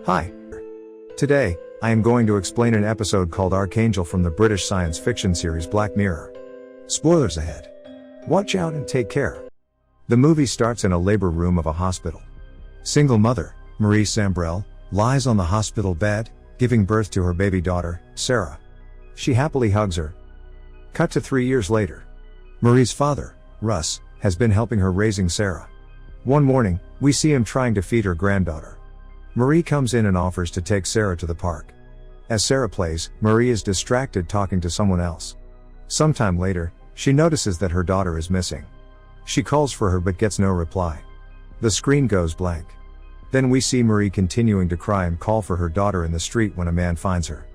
Hi. Today, I am going to explain an episode called Archangel from the British science fiction series Black Mirror. Spoilers ahead. Watch out and take care. The movie starts in a labor room of a hospital. Single mother, Marie Sambrel, lies on the hospital bed, giving birth to her baby daughter, Sarah. She happily hugs her. Cut to 3 years later. Marie's father, Russ, has been helping her raising Sarah. One morning, we see him trying to feed her granddaughter. Marie comes in and offers to take Sarah to the park. As Sarah plays, Marie is distracted talking to someone else. Sometime later, she notices that her daughter is missing. She calls for her but gets no reply. The screen goes blank. Then we see Marie continuing to cry and call for her daughter in the street when a man finds her.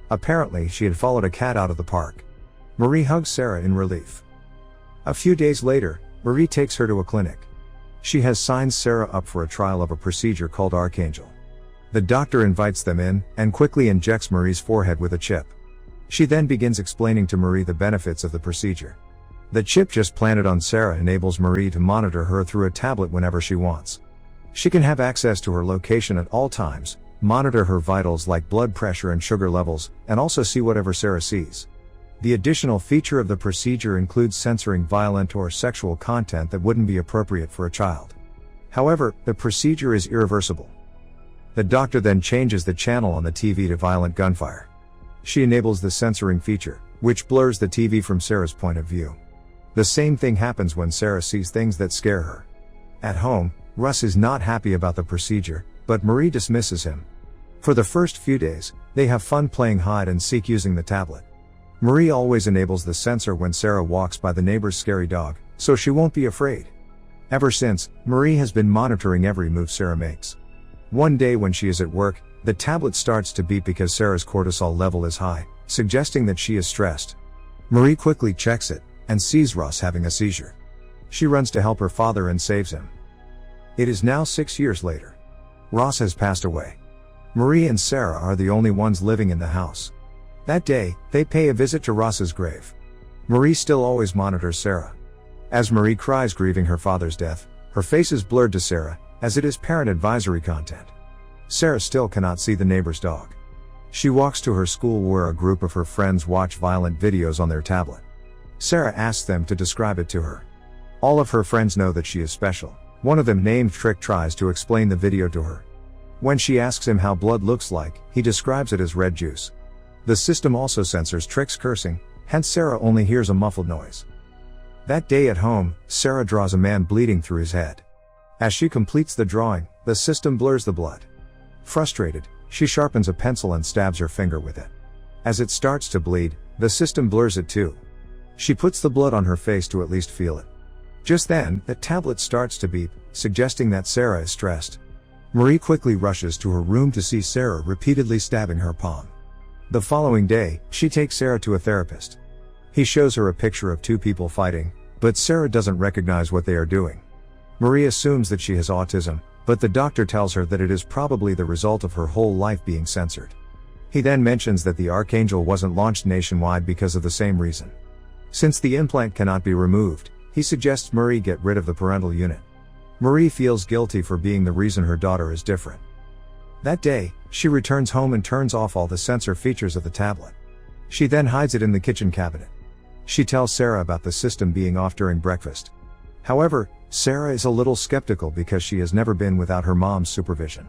Apparently, she had followed a cat out of the park. Marie hugs Sarah in relief. A few days later, Marie takes her to a clinic. She has signed Sarah up for a trial of a procedure called ARKANGEL. The doctor invites them in, and quickly injects Marie's forehead with a chip. She then begins explaining to Marie the benefits of the procedure. The chip just planted on Sarah enables Marie to monitor her through a tablet whenever she wants. She can have access to her location at all times, monitor her vitals like blood pressure and sugar levels, and also see whatever Sarah sees. The additional feature of the procedure includes censoring violent or sexual content that wouldn't be appropriate for a child. However, the procedure is irreversible. The doctor then changes the channel on the TV to violent gunfire. She enables the censoring feature, which blurs the TV from Sarah's point of view. The same thing happens when Sarah sees things that scare her. At home, Russ is not happy about the procedure, but Marie dismisses him. For the first few days, they have fun playing hide and seek using the tablet. Marie always enables the censor when Sarah walks by the neighbor's scary dog, so she won't be afraid. Ever since, Marie has been monitoring every move Sarah makes. One day when she is at work, the tablet starts to beep because Sarah's cortisol level is high, suggesting that she is stressed. Marie quickly checks it, and sees Ross having a seizure. She runs to help her father and saves him. It is now 6 years later. Ross has passed away. Marie and Sarah are the only ones living in the house. That day, they pay a visit to Ross's grave. Marie still always monitors Sarah. As Marie cries grieving her father's death, her face is blurred to Sarah, as it is parent advisory content. Sarah still cannot see the neighbor's dog. She walks to her school where a group of her friends watch violent videos on their tablet. Sarah asks them to describe it to her. All of her friends know that she is special. One of them, named Trick, tries to explain the video to her. When she asks him how blood looks like, he describes it as red juice. The system also censors Trick's cursing, hence Sarah only hears a muffled noise. That day at home, Sarah draws a man bleeding through his head. As she completes the drawing, the system blurs the blood. Frustrated, she sharpens a pencil and stabs her finger with it. As it starts to bleed, the system blurs it too. She puts the blood on her face to at least feel it. Just then, the tablet starts to beep, suggesting that Sarah is stressed. Marie quickly rushes to her room to see Sarah repeatedly stabbing her palm. The following day, she takes Sarah to a therapist. He shows her a picture of two people fighting, but Sarah doesn't recognize what they are doing. Marie assumes that she has autism, but the doctor tells her that it is probably the result of her whole life being censored. He then mentions that the Archangel wasn't launched nationwide because of the same reason. Since the implant cannot be removed, he suggests Marie get rid of the parental unit. Marie feels guilty for being the reason her daughter is different. That day, she returns home and turns off all the censor features of the tablet. She then hides it in the kitchen cabinet. She tells Sarah about the system being off during breakfast. However, Sarah is a little skeptical because she has never been without her mom's supervision.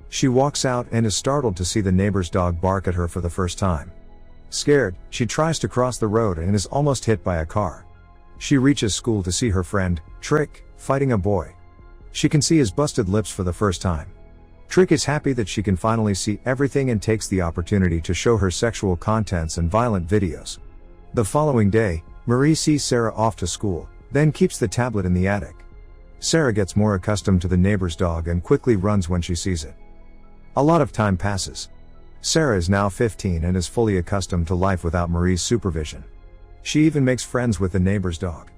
She walks out and is startled to see the neighbor's dog bark at her for the first time. Scared, she tries to cross the road and is almost hit by a car. She reaches school to see her friend, Trick, fighting a boy. She can see his busted lips for the first time. Trick is happy that she can finally see everything and takes the opportunity to show her sexual contents and violent videos. The following day, Marie sees Sarah off to school, then keeps the tablet in the attic. Sarah gets more accustomed to the neighbor's dog and quickly runs when she sees it. A lot of time passes. Sarah is now 15 and is fully accustomed to life without Marie's supervision. She even makes friends with the neighbor's dog.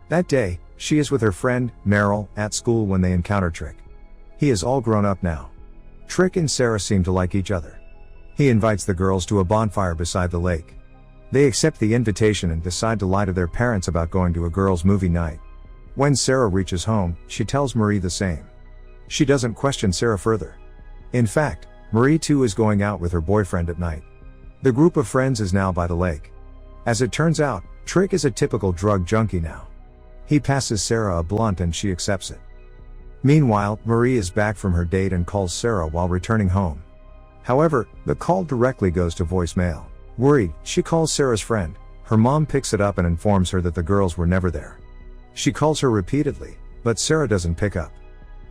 That day, she is with her friend, Meryl, at school when they encounter Trick. He is all grown up now. Trick and Sarah seem to like each other. He invites the girls to a bonfire beside the lake. They accept the invitation and decide to lie to their parents about going to a girls' movie night. When Sarah reaches home, she tells Marie the same. She doesn't question Sarah further. In fact, Marie too is going out with her boyfriend at night. The group of friends is now by the lake. As it turns out, Trick is a typical drug junkie now. He passes Sarah a blunt and she accepts it. Meanwhile, Marie is back from her date and calls Sarah while returning home. However, the call directly goes to voicemail. Worried, she calls Sarah's friend. Her mom picks it up and informs her that the girls were never there. She calls her repeatedly, but Sarah doesn't pick up.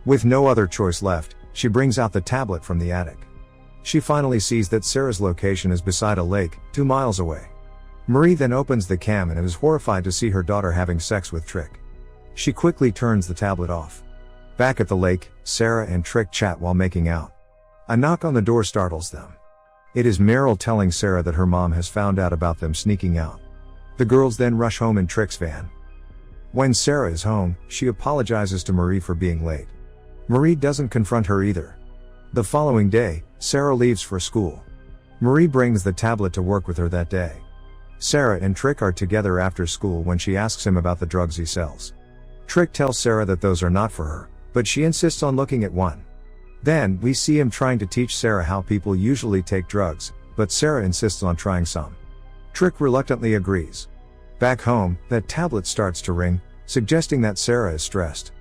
With no other choice left, she brings out the tablet from the attic. She finally sees that Sarah's location is beside a lake, 2 miles away. Marie then opens the cam and is horrified to see her daughter having sex with Trick. She quickly turns the tablet off. Back at the lake, Sarah and Trick chat while making out. A knock on the door startles them. It is Meryl telling Sarah that her mom has found out about them sneaking out. The girls then rush home in Trick's van. When Sarah is home, she apologizes to Marie for being late. Marie doesn't confront her either. The following day, Sarah leaves for school. Marie brings the tablet to work with her that day. Sarah and Trick are together after school when she asks him about the drugs he sells. Trick tells Sarah that those are not for her, but she insists on looking at one. Then, we see him trying to teach Sarah how people usually take drugs, but Sarah insists on trying some. Trick reluctantly agrees. Back home, that tablet starts to ring, suggesting that Sarah is stressed.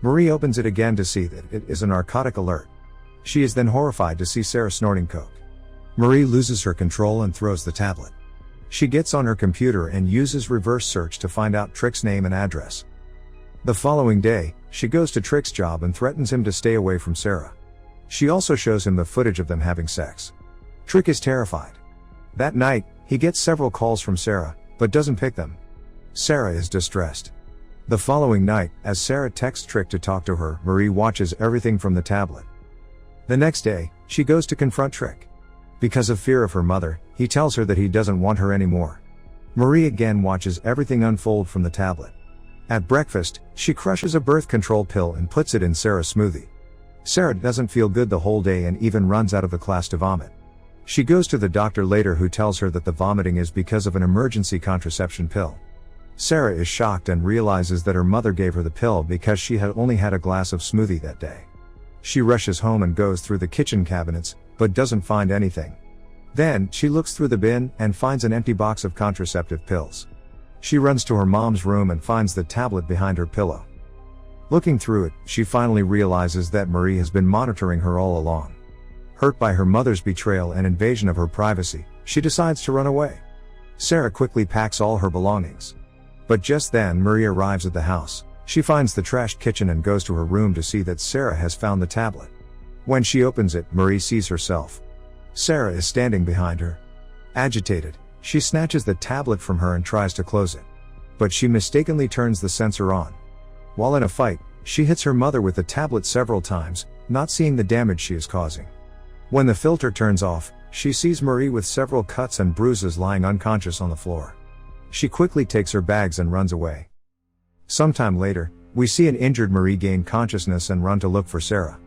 Marie opens it again to see that it is a narcotic alert. She is then horrified to see Sarah snorting coke. Marie loses her control and throws the tablet. She gets on her computer and uses reverse search to find out Trick's name and address. The following day, she goes to Trick's job and threatens him to stay away from Sarah. She also shows him the footage of them having sex. Trick is terrified. That night, he gets several calls from Sarah, but doesn't pick them. Sarah is distressed. The following night, as Sarah texts Trick to talk to her, Marie watches everything from the tablet. The next day, she goes to confront Trick. Because of fear of her mother, he tells her that he doesn't want her anymore. Marie again watches everything unfold from the tablet. At breakfast, she crushes a birth control pill and puts it in Sarah's smoothie. Sarah doesn't feel good the whole day and even runs out of the class to vomit. She goes to the doctor later, who tells her that the vomiting is because of an emergency contraception pill. Sarah is shocked and realizes that her mother gave her the pill because she had only had a glass of smoothie that day. She rushes home and goes through the kitchen cabinets, but doesn't find anything. Then, she looks through the bin and finds an empty box of contraceptive pills. She runs to her mom's room and finds the tablet behind her pillow. Looking through it, she finally realizes that Marie has been monitoring her all along. Hurt by her mother's betrayal and invasion of her privacy, she decides to run away. Sarah quickly packs all her belongings. But just then Marie arrives at the house. She finds the trashed kitchen and goes to her room to see that Sarah has found the tablet. When she opens it, Marie sees herself. Sarah is standing behind her. Agitated, she snatches the tablet from her and tries to close it. But she mistakenly turns the sensor on. While in a fight, she hits her mother with the tablet several times, not seeing the damage she is causing. When the filter turns off, she sees Marie with several cuts and bruises lying unconscious on the floor. She quickly takes her bags and runs away. Sometime later, we see an injured Marie gain consciousness and run to look for Sarah.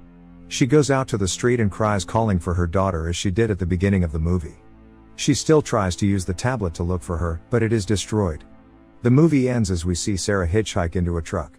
She goes out to the street and cries, calling for her daughter as she did at the beginning of the movie. She still tries to use the tablet to look for her, but it is destroyed. The movie ends as we see Sarah hitchhike into a truck.